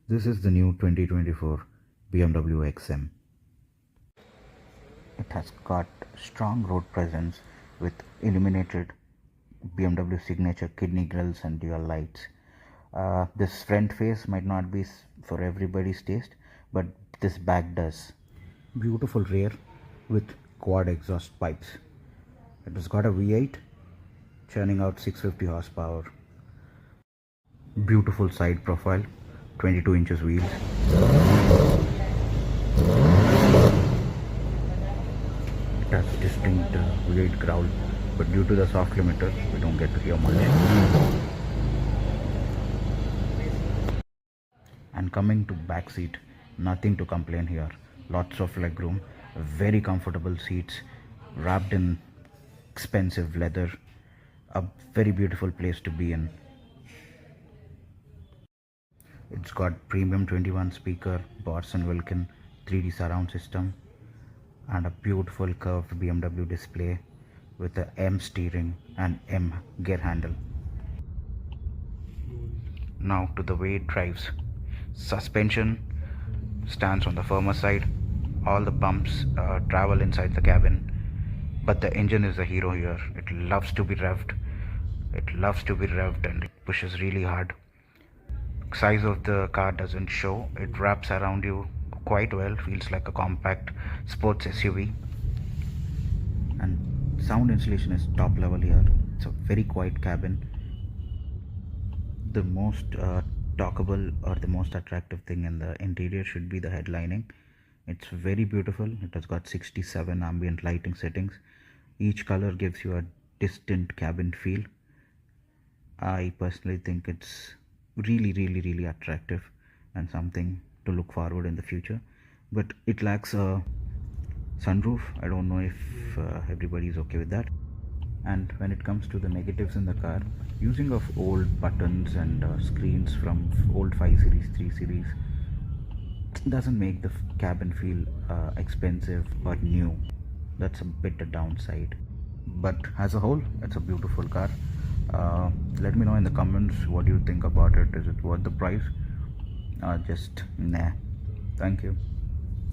This is the new 2024 BMW XM. It has got strong road presence with illuminated BMW signature kidney grills and dual lights. This front face might not be for everybody's taste, but this back does. Beautiful rear with quad exhaust pipes. It has got a V8 churning out 650 horsepower. Beautiful side profile, 22 inches wheels. It has distinct V8 growl, but due to the soft limiter, we don't get to hear much. And coming to back seat, nothing to complain here. Lots of legroom, very comfortable seats, wrapped in expensive leather. A very beautiful place to be in. It's got premium 21 speaker, Bose & Wilkin 3D surround system, and a beautiful curved BMW display with a M steering and M gear handle. Now to the way it drives. Suspension stands on the firmer side. All the bumps travel inside the cabin, but the engine is the hero here. It loves to be revved. And it pushes really hard. Size of the car doesn't show. It wraps around you quite well. Feels like a compact sports SUV. And sound insulation is top level here. It's a very quiet cabin. The most talkable or the most attractive thing in the interior should be the headlining. It's very beautiful. It has got 67 ambient lighting settings. Each color gives you a distinct cabin feel. I personally think it's really attractive and something to look forward in the future, but it lacks a sunroof. I don't know if everybody is okay with that. And when it comes to the negatives in the car, using of old buttons and screens from old 5 series 3 series doesn't make the cabin feel expensive or new. That's a bit a downside, but as a whole it's a beautiful car. Let me know in the comments what you think about it. Is it worth the price or just nah? Thank you.